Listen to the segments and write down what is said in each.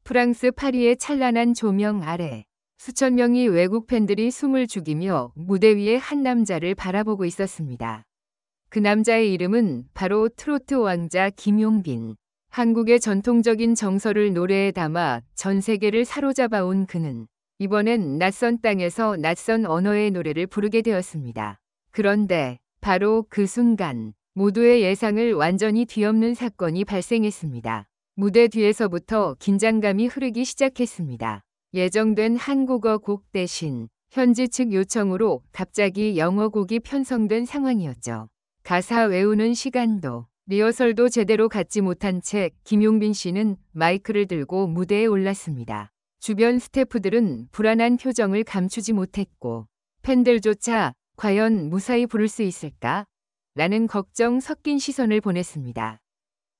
프랑스 파리의 찬란한 조명 아래 수천 명의 외국 팬들이 숨을 죽이며 무대 위에 한 남자를 바라보고 있었습니다. 그 남자의 이름은 바로 트로트 왕자 김용빈. 한국의 전통적인 정서를 노래에 담아 전 세계를 사로잡아온 그는 이번엔 낯선 땅에서 낯선 언어의 노래를 부르게 되었습니다. 그런데 바로 그 순간 모두의 예상을 완전히 뒤엎는 사건이 발생했습니다. 무대 뒤에서부터 긴장감이 흐르기 시작했습니다. 예정된 한국어 곡 대신 현지 측 요청으로 갑자기 영어 곡이 편성된 상황이었죠. 가사 외우는 시간도 리허설도 제대로 갖지 못한 채 김용빈 씨는 마이크를 들고 무대에 올랐습니다. 주변 스태프들은 불안한 표정을 감추지 못했고 팬들조차 과연 무사히 부를 수 있을까? 라는 걱정 섞인 시선을 보냈습니다.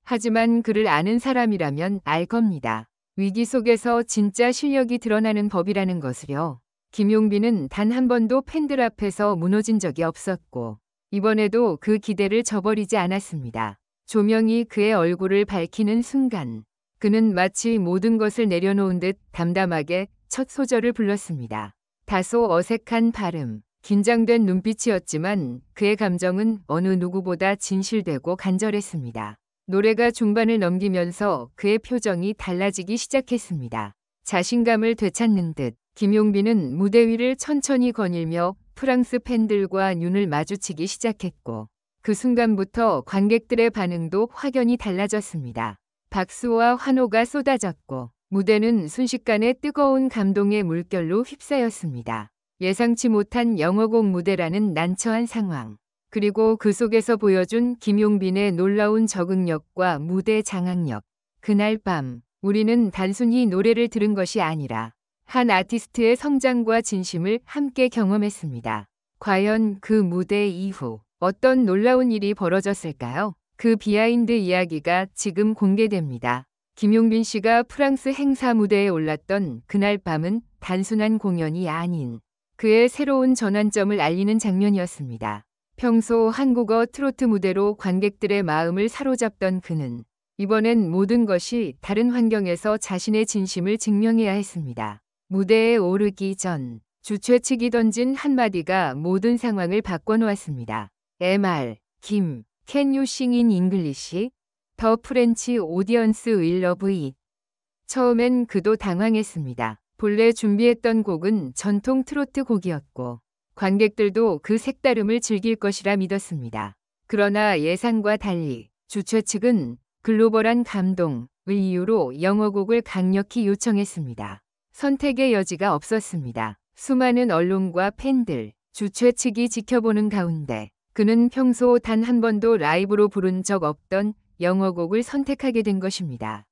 하지만 그를 아는 사람이라면 알 겁니다. 위기 속에서 진짜 실력이 드러나는 법이라는 것을요. 김용빈은 단 한 번도 팬들 앞에서 무너진 적이 없었고 이번에도 그 기대를 저버리지 않았습니다. 조명이 그의 얼굴을 밝히는 순간 그는 마치 모든 것을 내려놓은 듯 담담하게 첫 소절을 불렀습니다. 다소 어색한 발음, 긴장된 눈빛이었지만 그의 감정은 어느 누구보다 진실되고 간절했습니다. 노래가 중반을 넘기면서 그의 표정이 달라지기 시작했습니다. 자신감을 되찾는 듯 김용빈은 무대 위를 천천히 거닐며 프랑스 팬들과 눈을 마주치기 시작했고 그 순간부터 관객들의 반응도 확연히 달라졌습니다. 박수와 환호가 쏟아졌고 무대는 순식간에 뜨거운 감동의 물결로 휩싸였습니다. 예상치 못한 영어곡 무대라는 난처한 상황. 그리고 그 속에서 보여준 김용빈의 놀라운 적응력과 무대 장악력. 그날 밤 우리는 단순히 노래를 들은 것이 아니라 한 아티스트의 성장과 진심을 함께 경험했습니다. 과연 그 무대 이후 어떤 놀라운 일이 벌어졌을까요? 그 비하인드 이야기가 지금 공개됩니다. 김용빈 씨가 프랑스 행사 무대에 올랐던 그날 밤은 단순한 공연이 아닌 그의 새로운 전환점을 알리는 장면이었습니다. 평소 한국어 트로트 무대로 관객들의 마음을 사로잡던 그는 이번엔 모든 것이 다른 환경에서 자신의 진심을 증명해야 했습니다. 무대에 오르기 전 주최 측이 던진 한마디가 모든 상황을 바꿔놓았습니다. MR, 김, Can you sing in English? 더 프렌치 오디언스 will love it. 처음엔 그도 당황했습니다. 본래 준비했던 곡은 전통 트로트 곡이었고 관객들도 그 색다름을 즐길 것이라 믿었습니다. 그러나 예상과 달리 주최 측은 글로벌한 감동을 이유로 영어곡을 강력히 요청했습니다. 선택의 여지가 없었습니다. 수많은 언론과 팬들, 주최 측이 지켜보는 가운데 그는 평소 단 한 번도 라이브로 부른 적 없던 영어곡을 선택하게 된 것입니다.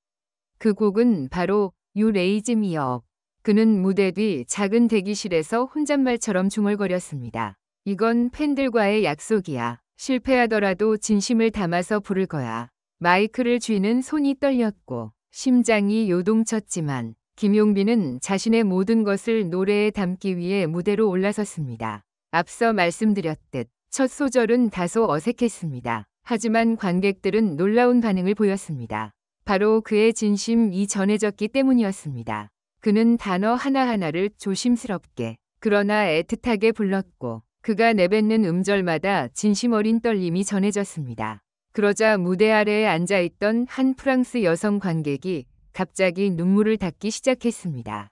그 곡은 바로 You Raise Me Up. 그는 무대 뒤 작은 대기실에서 혼잣말처럼 중얼거렸습니다. 이건 팬들과의 약속이야. 실패하더라도 진심을 담아서 부를 거야. 마이크를 쥐는 손이 떨렸고 심장이 요동쳤지만 김용빈은 자신의 모든 것을 노래에 담기 위해 무대로 올라섰습니다. 앞서 말씀드렸듯 첫 소절은 다소 어색했습니다. 하지만 관객들은 놀라운 반응을 보였습니다. 바로 그의 진심이 전해졌기 때문이었습니다. 그는 단어 하나하나를 조심스럽게 그러나 애틋하게 불렀고 그가 내뱉는 음절마다 진심 어린 떨림이 전해졌습니다. 그러자 무대 아래에 앉아있던 한 프랑스 여성 관객이 갑자기 눈물을 닦기 시작했습니다.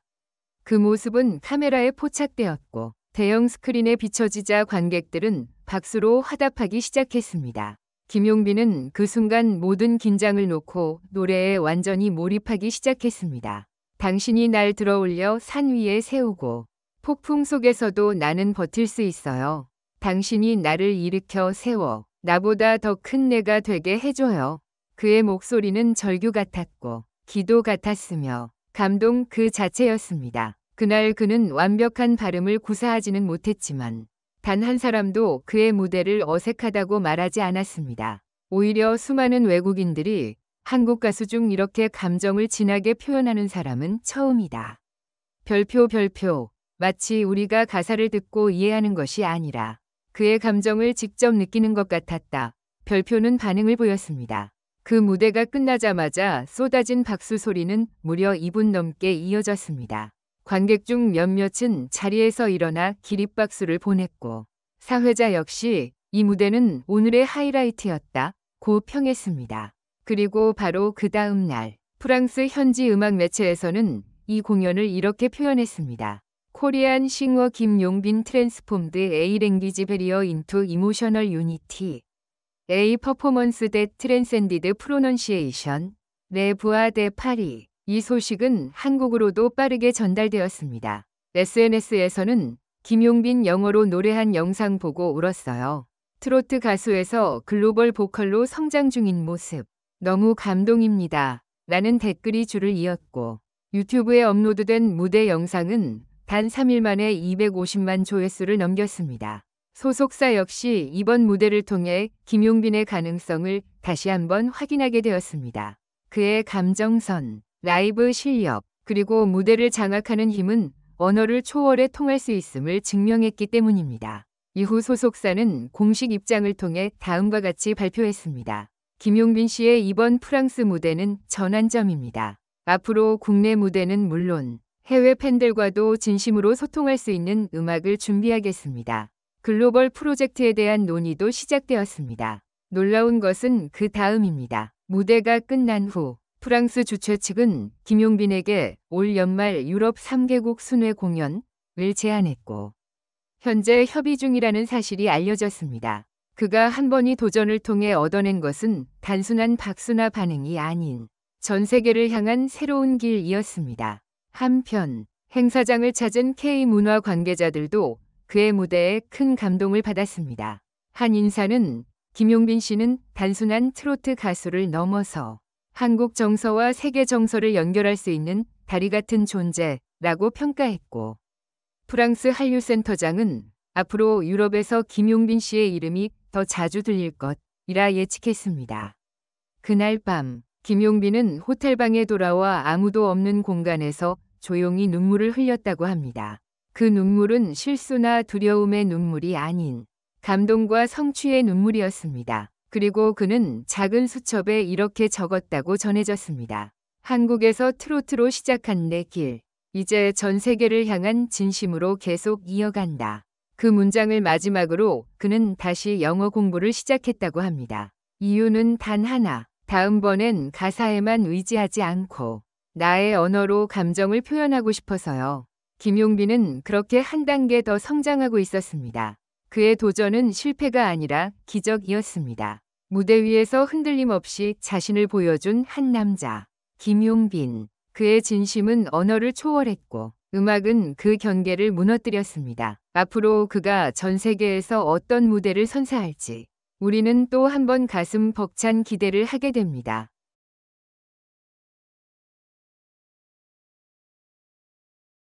그 모습은 카메라에 포착되었고 대형 스크린에 비춰지자 관객들은 박수로 화답하기 시작했습니다. 김용빈은 그 순간 모든 긴장을 놓고 노래에 완전히 몰입하기 시작했습니다. 당신이 날 들어올려 산 위에 세우고 폭풍 속에서도 나는 버틸 수 있어요. 당신이 나를 일으켜 세워 나보다 더 큰 내가 되게 해줘요. 그의 목소리는 절규 같았고 기도 같았으며 감동 그 자체였습니다. 그날 그는 완벽한 발음을 구사하지는 못했지만 단 한 사람도 그의 무대를 어색하다고 말하지 않았습니다. 오히려 수많은 외국인들이 한국 가수 중 이렇게 감정을 진하게 표현하는 사람은 처음이다. 별표. 마치 우리가 가사를 듣고 이해하는 것이 아니라 그의 감정을 직접 느끼는 것 같았다. 별표는 반응을 보였습니다. 그 무대가 끝나자마자 쏟아진 박수 소리는 무려 2분 넘게 이어졌습니다. 관객 중 몇몇은 자리에서 일어나 기립박수를 보냈고 사회자 역시 이 무대는 오늘의 하이라이트였다고 평했습니다. 그리고 바로 그 다음 날 프랑스 현지 음악 매체에서는 이 공연을 이렇게 표현했습니다. 코리안 싱어 김용빈 트랜스폼드 A 랭귀지 베리어 인투 이모셔널 유니티 A 퍼포먼스 대 트랜센디드 프로넌시에이션 레부아 데 파리. 이 소식은 한국어로도 빠르게 전달되었습니다. SNS에서는 김용빈 영어로 노래한 영상 보고 울었어요. 트로트 가수에서 글로벌 보컬로 성장 중인 모습. 너무 감동입니다. 라는 댓글이 줄을 이었고 유튜브에 업로드된 무대 영상은 단 3일 만에 250만 조회수를 넘겼습니다. 소속사 역시 이번 무대를 통해 김용빈의 가능성을 다시 한번 확인하게 되었습니다. 그의 감정선, 라이브 실력, 그리고 무대를 장악하는 힘은 언어를 초월해 통할 수 있음을 증명했기 때문입니다. 이후 소속사는 공식 입장을 통해 다음과 같이 발표했습니다. 김용빈 씨의 이번 프랑스 무대는 전환점입니다. 앞으로 국내 무대는 물론 해외 팬들과도 진심으로 소통할 수 있는 음악을 준비하겠습니다. 글로벌 프로젝트에 대한 논의도 시작되었습니다. 놀라운 것은 그 다음입니다. 무대가 끝난 후 프랑스 주최 측은 김용빈에게 올 연말 유럽 3개국 순회 공연을 제안했고 현재 협의 중이라는 사실이 알려졌습니다. 그가 한 번의 도전을 통해 얻어낸 것은 단순한 박수나 반응이 아닌 전 세계를 향한 새로운 길이었습니다. 한편 행사장을 찾은 K-문화 관계자들도 그의 무대에 큰 감동을 받았습니다. 한 인사는 김용빈 씨는 단순한 트로트 가수를 넘어서 한국 정서와 세계 정서를 연결할 수 있는 다리 같은 존재라고 평가했고 프랑스 한류센터장은 앞으로 유럽에서 김용빈 씨의 이름이 더 자주 들릴 것이라 예측했습니다. 그날 밤 김용빈은 호텔방에 돌아와 아무도 없는 공간에서 조용히 눈물을 흘렸다고 합니다. 그 눈물은 실수나 두려움의 눈물이 아닌 감동과 성취의 눈물이었습니다. 그리고 그는 작은 수첩에 이렇게 적었다고 전해졌습니다. 한국에서 트로트로 시작한 내 길, 이제 전 세계를 향한 진심으로 계속 이어간다. 그 문장을 마지막으로 그는 다시 영어 공부를 시작했다고 합니다. 이유는 단 하나, 다음번엔 가사에만 의지하지 않고 나의 언어로 감정을 표현하고 싶어서요. 김용빈은 그렇게 한 단계 더 성장하고 있었습니다. 그의 도전은 실패가 아니라 기적이었습니다. 무대 위에서 흔들림 없이 자신을 보여준 한 남자, 김용빈. 그의 진심은 언어를 초월했고 음악은 그 경계를 무너뜨렸습니다. 앞으로 그가 전 세계에서 어떤 무대를 선사할지 우리는 또 한 번 가슴 벅찬 기대를 하게 됩니다.